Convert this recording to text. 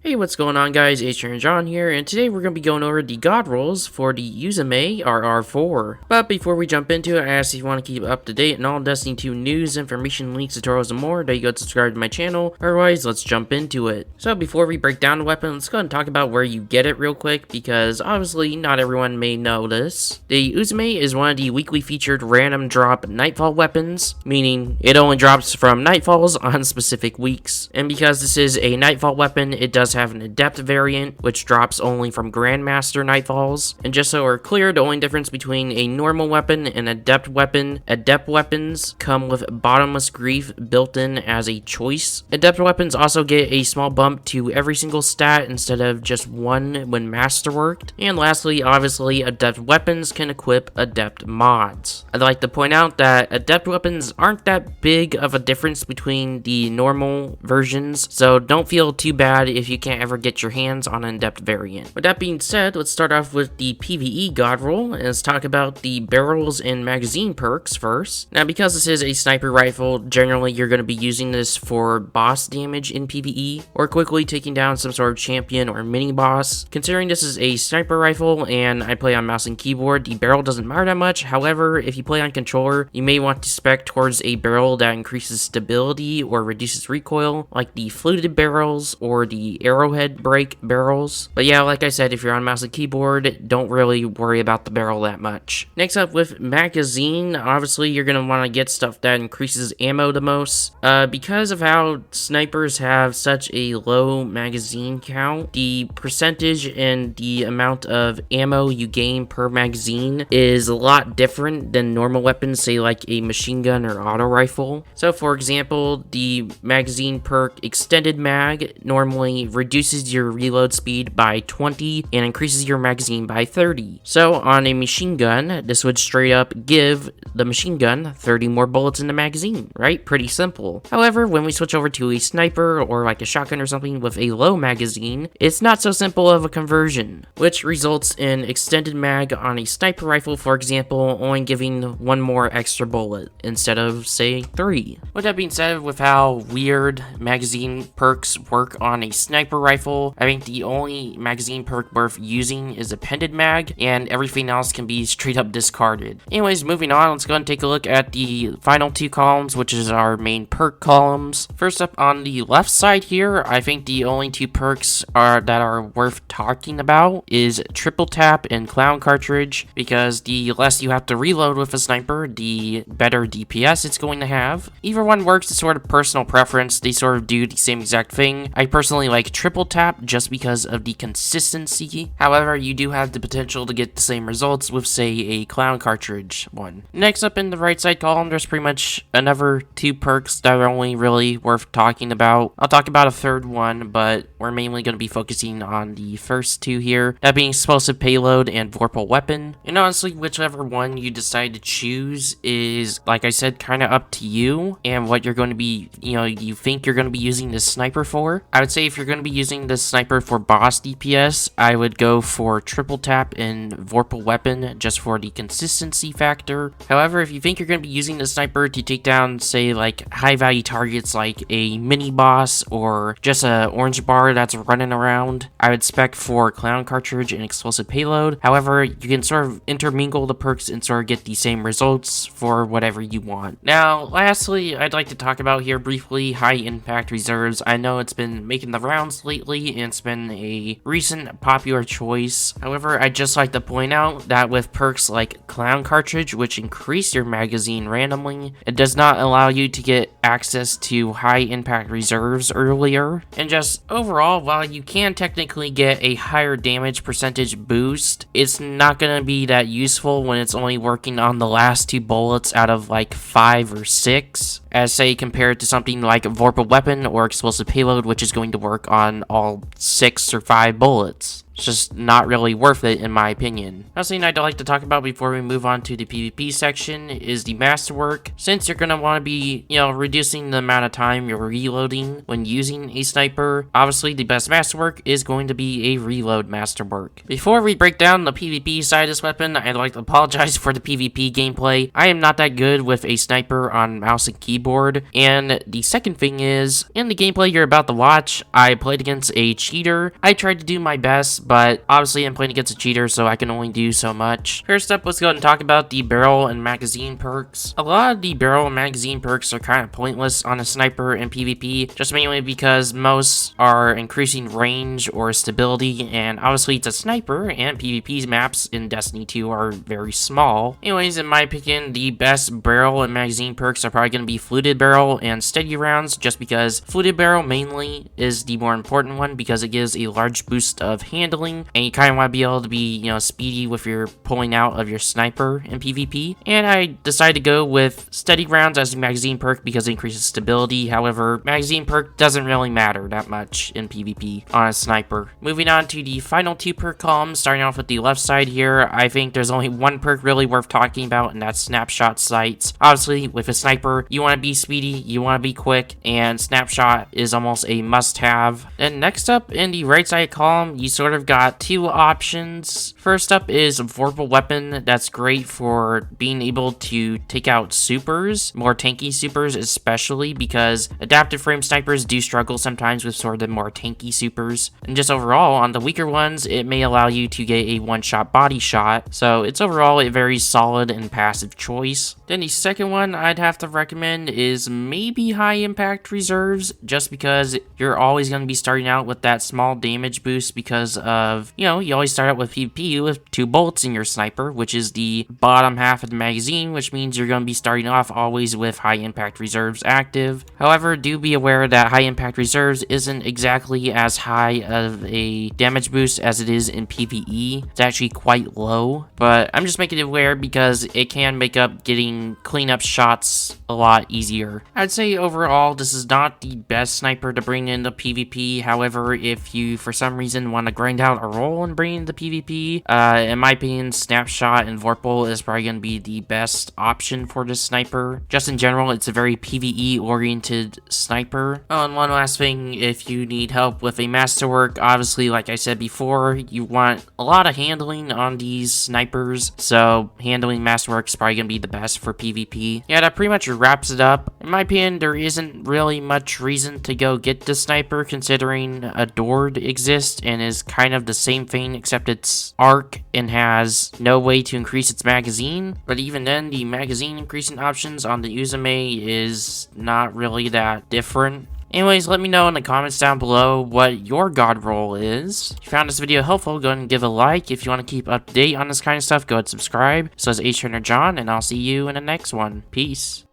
Hey, what's going on, guys? Adrian John here, and today we're going to be going over the Godrolls for the Uzume RR4. But before we jump into it, I ask if you want to keep up to date on all Destiny 2 news, information, links, tutorials, and more, that you go subscribe to my channel. Otherwise, let's jump into it. So before we break down the weapon, let's go ahead and talk about where you get it real quick, because obviously not everyone may know this. The Uzume is one of the weekly featured random drop Nightfall weapons, meaning it only drops from Nightfalls on specific weeks. And because this is a Nightfall weapon, it does have an Adept variant, which drops only from Grandmaster Nightfalls. And just so we're clear, the only difference between a normal weapon and Adept weapons come with Bottomless Grief built in as a choice. Adept weapons also get a small bump to every single stat instead of just one when masterworked. And lastly, obviously, Adept weapons can equip Adept mods. I'd like to point out that Adept weapons aren't that big of a difference between the normal versions, so don't feel too bad if you can't ever get your hands on an Adept variant. With that being said, let's start off with the PvE Godroll, and let's talk about the barrels and magazine perks first. Now, because this is a sniper rifle, generally you're going to be using this for boss damage in PvE, or quickly taking down some sort of champion or mini boss. Considering this is a sniper rifle and I play on mouse and keyboard, the barrel doesn't matter that much. However, if you play on controller, you may want to spec towards a barrel that increases stability or reduces recoil, like the fluted barrels or the arrowhead break barrels. But yeah, like I said, if you're on mouse and keyboard, don't really worry about the barrel that much. Next up with magazine, obviously you're going to want to get stuff that increases ammo the most. Because of how snipers have such a low magazine count, the percentage and the amount of ammo you gain per magazine is a lot different than normal weapons, say like a machine gun or auto rifle. So for example, the magazine perk Extended Mag normally reduces your reload speed by 20 and increases your magazine by 30. So on a machine gun, this would straight up give the machine gun 30 more bullets in the magazine, right? Pretty simple. However, when we switch over to a sniper or like a shotgun or something with a low magazine, it's not so simple of a conversion, which results in Extended Mag on a sniper rifle, for example, only giving one more extra bullet instead of, say, 3. With that being said, with how weird magazine perks work on a sniper rifle, I think the only magazine perk worth using is Appended Mag, and everything else can be straight up discarded. Anyways, moving on, let's go ahead and take a look at the final two columns, which is our main perk columns. First up on the left side here, I think the only two perks that are worth talking about is Triple Tap and Clown Cartridge, because the less you have to reload with a sniper, the better DPS it's going to have. Either one works, it's sort of personal preference, they sort of do the same exact thing. I personally like Triple Tap just because of the consistency. However, you do have the potential to get the same results with, say, a Clown Cartridge one. Next up in the right side column, there's pretty much another two perks that are only really worth talking about. I'll talk about a third one, but we're mainly going to be focusing on the first two here, that being Explosive Payload and Vorpal Weapon. And honestly, whichever one you decide to choose is, like I said, kind of up to you and what you're going to be, you think you're going to be using this sniper for. I would say if you're going to be using this sniper for boss DPS, I would go for Triple Tap and Vorpal Weapon just for the consistency factor. However, if you think you're going to be using the sniper to take down, say, like high value targets like a mini boss or just a orange bar that's running around, I would spec for Clown Cartridge and Explosive Payload. However, you can sort of intermingle the perks and sort of get the same results for whatever you want. Now, lastly, I'd like to talk about here briefly High Impact Reserves. I know it's been making the rounds lately and it's been a recent popular choice. However, I'd just like to point out that with perks like Clown Cartridge, which increase your magazine randomly, it does not allow you to get access to High Impact Reserves earlier. And just overall, while you can technically get a higher damage percentage boost, it's not going to be that useful when it's only working on the last 2 bullets out of like 5 or 6, as say compared to something like Vorpal Weapon or Explosive Payload, which is going to work on all 6 or 5 bullets. It's just not really worth it in my opinion. Another thing I'd like to talk about before we move on to the PvP section is the masterwork. Since you're gonna want to be, reducing the amount of time you're reloading when using a sniper, obviously the best masterwork is going to be a reload masterwork. Before we break down the PvP side of this weapon, I'd like to apologize for the PvP gameplay. I am not that good with a sniper on mouse and keyboard, and the second thing is, in the gameplay you're about to watch, I played against a cheater. I tried to do my best, but obviously I'm playing against a cheater, so I can only do so much. First up, let's go ahead and talk about the barrel and magazine perks. A lot of the barrel and magazine perks are kind of pointless on a sniper in PvP, just mainly because most are increasing range or stability, and obviously it's a sniper, and PvP's maps in Destiny 2 are very small. Anyways, in my opinion, the best barrel and magazine perks are probably going to be fluted barrel and steady rounds, just because fluted barrel mainly is the more important one because it gives a large boost of handling, and you kind of want to be able to be, speedy with your pulling out of your sniper in PvP. And I decided to go with steady rounds as the magazine perk because it increases stability. However, magazine perk doesn't really matter that much in PvP on a sniper. Moving on to the final two perk columns, starting off with the left side here, I think there's only one perk really worth talking about, and that's snapshot sights. Obviously, with a sniper, you want to be speedy, you want to be quick, and snapshot is almost a must-have. And next up, in the right side column, you sort of got two options. First up is a vorpal weapon that's great for being able to take out supers, more tanky supers especially, because adaptive frame snipers do struggle sometimes with sort of the more tanky supers. And just overall, on the weaker ones, it may allow you to get a one-shot body shot, so it's overall a very solid and passive choice. Then the second one I'd have to recommend is maybe high impact reserves, just because you're always going to be starting out with that small damage boost because of, you always start out with PvP with 2 bullets in your sniper, which is the bottom half of the magazine, which means you're going to be starting off always with high impact reserves active. However, do be aware that high impact reserves isn't exactly as high of a damage boost as it is in PvE. It's actually quite low, but I'm just making it aware because it can make up getting cleanup shots a lot easier. I'd say overall, this is not the best sniper to bring into PvP. However, if you for some reason want to grind out a roll and bring into PvP, in my opinion, snapshot and vorpal is probably going to be the best option for this sniper. Just in general, it's a very PvE oriented sniper. Oh, and one last thing, if you need help with a masterwork, obviously, like I said before, you want a lot of handling on these snipers, so handling masterwork is probably going to be the best for PvP. Yeah, that pretty much wraps it up. In my opinion, there isn't really much reason to go get the sniper, considering Adored exists and is kind of the same thing, except it's arc and has no way to increase its magazine. But even then, the magazine increasing options on the Uzume is not really that different. Anyways, let me know in the comments down below what your Godroll is. If you found this video helpful, go ahead and give a like. If you want to keep up to date on this kind of stuff, go ahead and subscribe. So it's John, and I'll see you in the next one. Peace.